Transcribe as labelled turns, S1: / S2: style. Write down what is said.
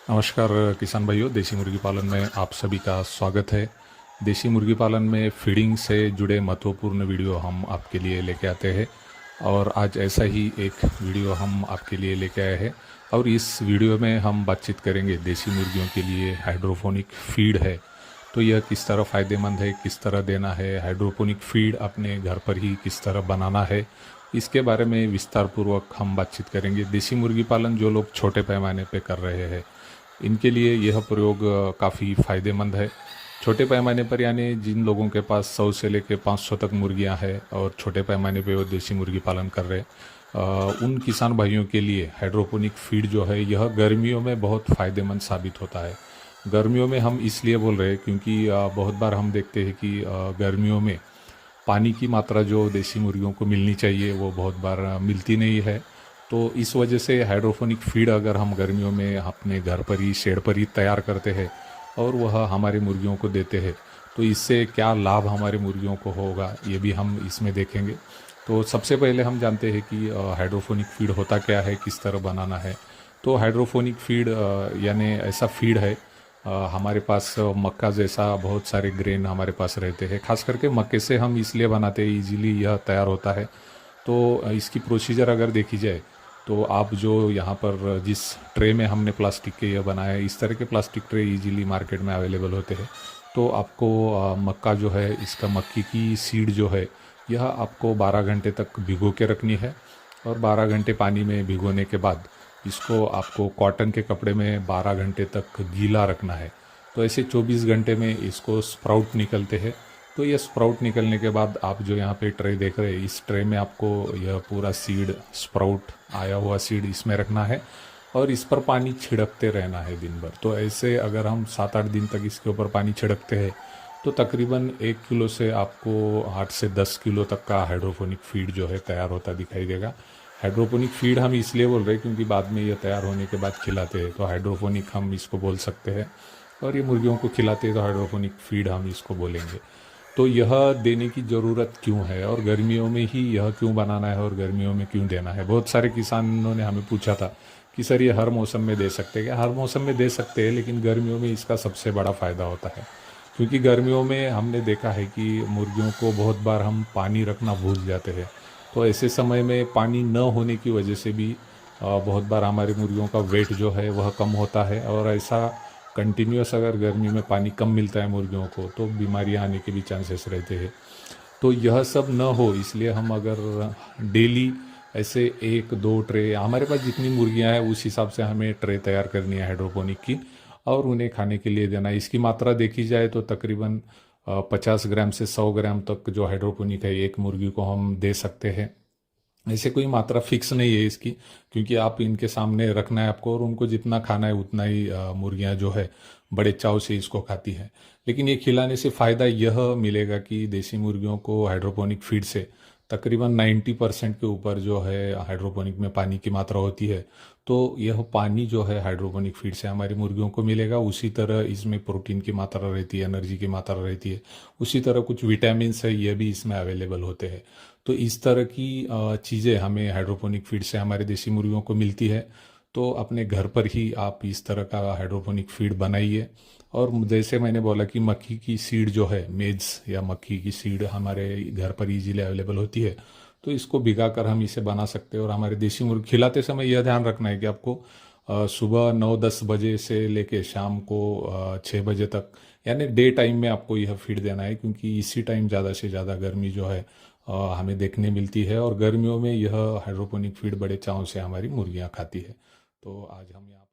S1: नमस्कार किसान भाइयों, देसी मुर्गी पालन में आप सभी का स्वागत है। देसी मुर्गी पालन में फीडिंग से जुड़े महत्वपूर्ण वीडियो हम आपके लिए लेके आते हैं और आज ऐसा ही एक वीडियो हम आपके लिए लेके आए हैं। और इस वीडियो में हम बातचीत करेंगे देसी मुर्गियों के लिए हाइड्रोपोनिक फीड है तो यह किस तरह फ़ायदेमंद है, किस तरह देना है, हाइड्रोपोनिक फीड अपने घर पर ही किस तरह बनाना है, इसके बारे में विस्तार पूर्वक हम बातचीत करेंगे। देसी मुर्गी पालन जो लोग छोटे पैमाने पे कर रहे हैं इनके लिए यह प्रयोग काफ़ी फ़ायदेमंद है। छोटे पैमाने पर यानी जिन लोगों के पास 100 से लेकर 500 तक मुर्गियां हैं और छोटे पैमाने पे वो देसी मुर्गी पालन कर रहे हैं, उन किसान भाइयों के लिए हाइड्रोपोनिक फीड जो है यह गर्मियों में बहुत फ़ायदेमंद साबित होता है। गर्मियों में हम इसलिए बोल रहे हैं क्योंकि बहुत बार हम देखते हैं कि गर्मियों में पानी की मात्रा जो देसी मुर्गियों को मिलनी चाहिए वो बहुत बार मिलती नहीं है। तो इस वजह से हाइड्रोपोनिक फीड अगर हम गर्मियों में अपने घर पर ही शेड पर ही तैयार करते हैं और वह हमारे मुर्गियों को देते हैं तो इससे क्या लाभ हमारे मुर्गियों को होगा ये भी हम इसमें देखेंगे। तो सबसे पहले हम जानते हैं कि हाइड्रोपोनिक फीड होता क्या है, किस तरह बनाना है। तो हाइड्रोपोनिक फीड यानी ऐसा फीड है, हमारे पास मक्का जैसा बहुत सारे ग्रेन हमारे पास रहते हैं, खास करके मक्के से हम इसलिए बनाते हैं, इजीली यह तैयार होता है। तो इसकी प्रोसीजर अगर देखी जाए तो आप जो यहाँ पर जिस ट्रे में हमने प्लास्टिक के यह बनाया है, इस तरह के प्लास्टिक ट्रे इजीली मार्केट में अवेलेबल होते हैं। तो आपको मक्का जो है, इसका मक्की की सीड जो है यह आपको 12 घंटे तक भिगो के रखनी है और 12 घंटे पानी में भिगोने के बाद इसको आपको कॉटन के कपड़े में 12 घंटे तक गीला रखना है। तो ऐसे 24 घंटे में इसको स्प्राउट निकलते हैं। तो ये स्प्राउट निकलने के बाद आप जो यहाँ पे ट्रे देख रहे हैं, इस ट्रे में आपको यह पूरा सीड स्प्राउट आया हुआ सीड इसमें रखना है और इस पर पानी छिड़कते रहना है दिन भर। तो ऐसे अगर हम 7-8 दिन तक इसके ऊपर पानी छिड़कते हैं तो तकरीबन 1 किलो से आपको 8 से 10 किलो तक का हाइड्रोपोनिक फीड जो है तैयार होता दिखाई देगा। हाइड्रोपोनिक फीड हम इसलिए बोल रहे हैं क्योंकि बाद में यह तैयार होने के बाद खिलाते हैं तो हाइड्रोपोनिक हम इसको बोल सकते हैं, और ये मुर्गियों को खिलाते हैं तो हाइड्रोपोनिक फीड हम इसको बोलेंगे। तो यह देने की ज़रूरत क्यों है और गर्मियों में ही यह क्यों बनाना है और गर्मियों में क्यों देना है। बहुत सारे किसानों ने हमें पूछा था कि सर ये हर मौसम में दे सकते हैं क्या। हर मौसम में दे सकते हैं, लेकिन गर्मियों में इसका सबसे बड़ा फ़ायदा होता है क्योंकि गर्मियों में हमने देखा है कि मुर्गियों को बहुत बार हम पानी रखना भूल जाते हैं। तो ऐसे समय में पानी न होने की वजह से भी बहुत बार हमारी मुर्गियों का वेट जो है वह कम होता है, और ऐसा कंटिन्यूस अगर गर्मी में पानी कम मिलता है मुर्गियों को तो बीमारियां आने के भी चांसेस रहते हैं। तो यह सब न हो इसलिए हम अगर डेली ऐसे 1-2 ट्रे, हमारे पास जितनी मुर्गियां हैं उस हिसाब से हमें ट्रे तैयार करनी है हाइड्रोपोनिक की और उन्हें खाने के लिए देना है। इसकी मात्रा देखी जाए तो तकरीबन 50 ग्राम से 100 ग्राम तक जो हाइड्रोपोनिक है एक मुर्गी को हम दे सकते हैं। ऐसे कोई मात्रा फिक्स नहीं है इसकी, क्योंकि आप इनके सामने रखना है आपको और उनको जितना खाना है उतना ही मुर्गियां जो है बड़े चाव से इसको खाती हैं। लेकिन ये खिलाने से फ़ायदा यह मिलेगा कि देसी मुर्गियों को हाइड्रोपोनिक फीड से तकरीबन 90% के ऊपर जो है हाइड्रोपोनिक में पानी की मात्रा होती है। तो यह पानी जो है हाइड्रोपोनिक फीड से हमारी मुर्गियों को मिलेगा। उसी तरह इसमें प्रोटीन की मात्रा रहती है, एनर्जी की मात्रा रहती है, उसी तरह कुछ विटामिन है ये भी इसमें अवेलेबल होते हैं। तो इस तरह की चीज़ें हमें हाइड्रोपोनिक फीड से हमारे देसी मुर्गियों को मिलती है। तो अपने घर पर ही आप इस तरह का हाइड्रोपोनिक फीड बनाइए। और जैसे मैंने बोला कि मक्की की सीड जो है, मेज या मक्की की सीड हमारे घर पर इजीली अवेलेबल होती है, तो इसको भिगा कर हम इसे बना सकते हैं। और हमारे देसी मुर्गी खिलाते समय यह ध्यान रखना है कि आपको सुबह 9-10 बजे से लेके शाम को 6 बजे तक यानी डे टाइम में आपको यह फीड देना है, क्योंकि इसी टाइम ज़्यादा से ज़्यादा गर्मी जो है हमें देखने मिलती है और गर्मियों में यह हाइड्रोपोनिक फीड बड़े चाव से हमारी मुर्गियां खाती है। तो आज हम यहाँ